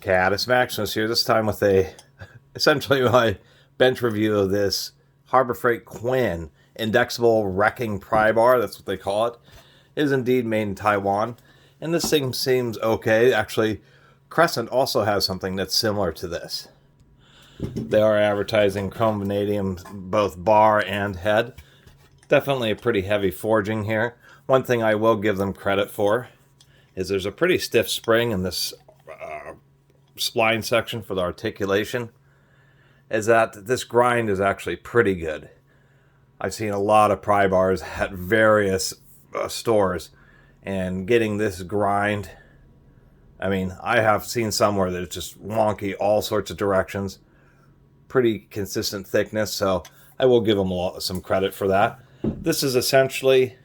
Catus, Maximus here, this time with essentially my bench review of this Harbor Freight Quinn Indexable wrecking pry bar. That's what they call it. It is indeed made in Taiwan, and this thing seems okay. Actually, Crescent also has something that's similar to this. They are advertising chrome vanadium, both bar and head. Definitely a pretty heavy forging here. One thing I will give them credit for is there's a pretty stiff spring in this spline section for the articulation. Is that this grind is actually pretty good. I've seen a lot of pry bars at various stores, and getting this grind, I mean, I have seen somewhere that it's just wonky all sorts of directions. Pretty consistent thickness, so I will give them some credit for that. This is essentially,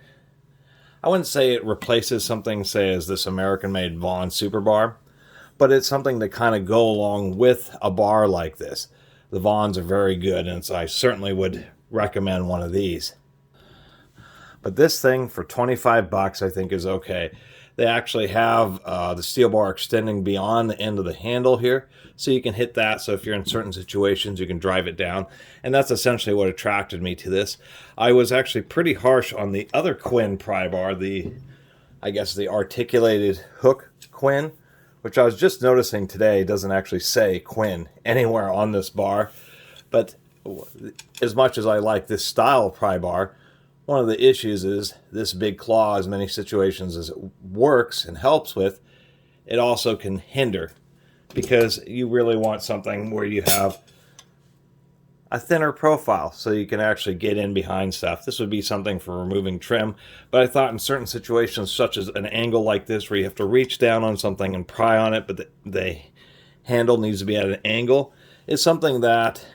I wouldn't say it replaces something, say, as this American-made Vaughan SuperBar, but it's something to kind of go along with a bar like this. The Vaughans are very good, and so I certainly would recommend one of these. But this thing for 25 bucks I think is okay. They actually have the steel bar extending beyond the end of the handle here, so you can hit that, so if you're in certain situations you can drive it down, and that's essentially what attracted me to this. I was actually pretty harsh on the other Quinn pry bar, I guess the articulated hook Quinn, which I was just noticing today doesn't actually say Quinn anywhere on this bar. But as much as I like this style of pry bar, one of the issues is this big claw, as many situations as it works and helps with, it also can hinder, because you really want something where you have a thinner profile so you can actually get in behind stuff. This would be something for removing trim, but I thought in certain situations, such as an angle like this where you have to reach down on something and pry on it, but the handle needs to be at an angle, is something that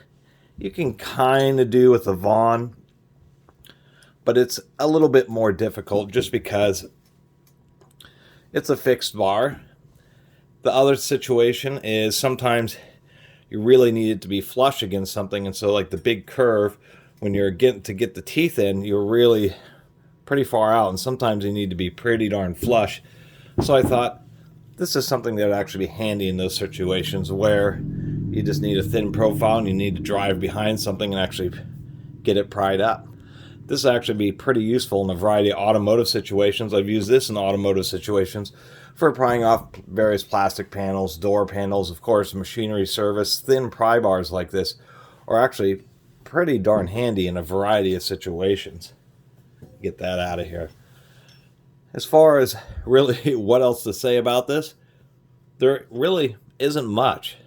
you can kind of do with the Vaughan, but it's a little bit more difficult just because it's a fixed bar. The other situation is sometimes you really need it to be flush against something, and so like the big curve, when you're getting to get the teeth in, you're really pretty far out, and sometimes you need to be pretty darn flush. So I thought this is something that would actually be handy in those situations where you just need a thin profile and you need to drive behind something and actually get it pried up. This will actually be pretty useful in a variety of automotive situations. I've used this in automotive situations for prying off various plastic panels, door panels, of course, machinery service. Thin pry bars like this are actually pretty darn handy in a variety of situations. Get that out of here. As far as really what else to say about this, there really isn't much.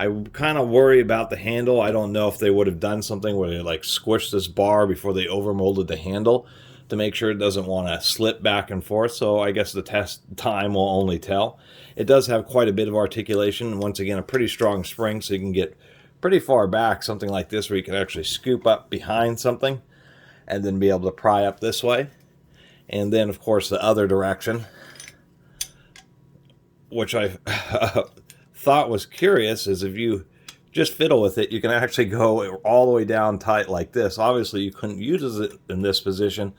I kind of worry about the handle. I don't know if they would have done something where they like squished this bar before they overmolded the handle to make sure it doesn't want to slip back and forth. So I guess the test time will only tell. It does have quite a bit of articulation, and once again a pretty strong spring, so you can get pretty far back, something like this where you can actually scoop up behind something and then be able to pry up this way. And then of course the other direction, which I thought was curious, is if you just fiddle with it, you can actually go all the way down tight like this. Obviously you couldn't use it in this position,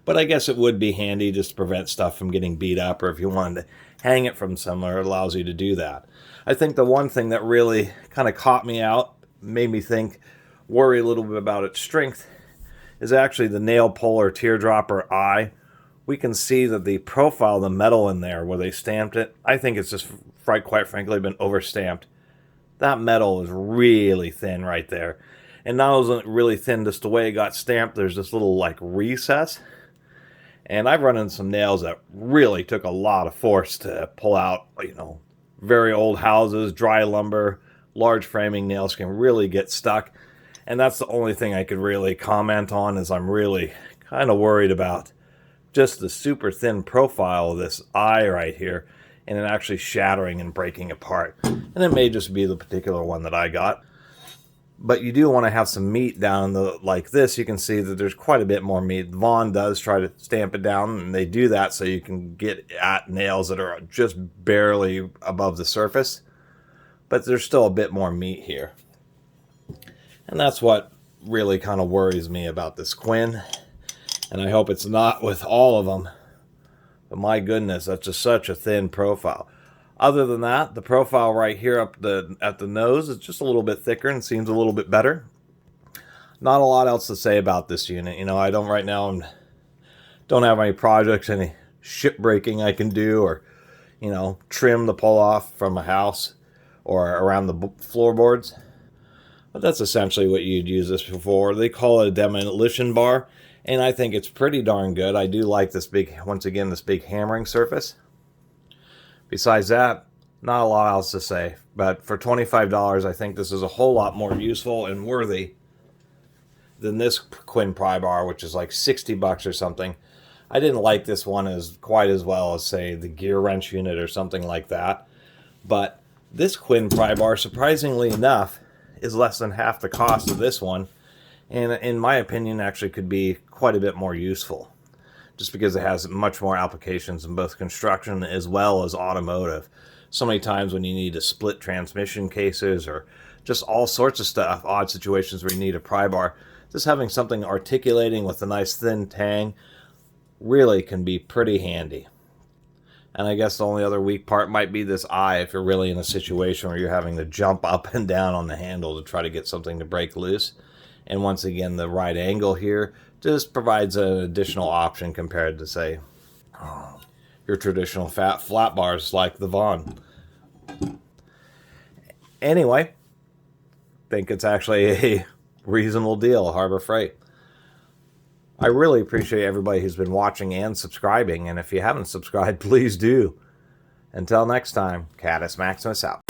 but I guess it would be handy just to prevent stuff from getting beat up, or if you wanted to hang it from somewhere, it allows you to do that. I think the one thing that really kind of caught me out, made me think, worry a little bit about its strength, is actually the nail puller teardropper eye. We can see that the profile of the metal in there where they stamped it, I think it's just quite frankly been overstamped. That metal is really thin right there. And not only really thin, just the way it got stamped, there's this little like recess. And I've run into some nails that really took a lot of force to pull out, you know, very old houses, dry lumber, large framing nails can really get stuck. And that's the only thing I could really comment on, is I'm really kind of worried about just the super thin profile of this eye right here, and it actually shattering and breaking apart. And it may just be the particular one that I got. But you do want to have some meat down like this. You can see that there's quite a bit more meat. Vaughan does try to stamp it down, and they do that so you can get at nails that are just barely above the surface. But there's still a bit more meat here. And that's what really kind of worries me about this Quinn. And I hope it's not with all of them. But my goodness, that's just such a thin profile. Other than that, the profile right here up at the nose is just a little bit thicker and seems a little bit better. Not a lot else to say about this unit. You know, I don't right now don't have any projects, any ship breaking I can do, or, you know, trim the pull off from a house or around the floorboards. But that's essentially what you'd use this for. They call it a demolition bar, and I think it's pretty darn good. I do like this big, once again, this big hammering surface. Besides that, not a lot else to say. But for $25, I think this is a whole lot more useful and worthy than this Quin pry bar, which is like 60 bucks or something. I didn't like this one as quite as well as, say, the gear wrench unit or something like that. But this Quin pry bar, surprisingly enough, is less than half the cost of this one. And in my opinion, actually could be quite a bit more useful, just because it has much more applications in both construction as well as automotive. So many times when you need to split transmission cases or just all sorts of stuff, odd situations where you need a pry bar, just having something articulating with a nice thin tang really can be pretty handy. And I guess the only other weak part might be this eye, if you're really in a situation where you're having to jump up and down on the handle to try to get something to break loose. And once again, the right angle here just provides an additional option compared to, say, your traditional flat bars like the Vaughan. Anyway, think it's actually a reasonable deal, Harbor Freight. I really appreciate everybody who's been watching and subscribing, and if you haven't subscribed, please do. Until next time, Catus Maximus out.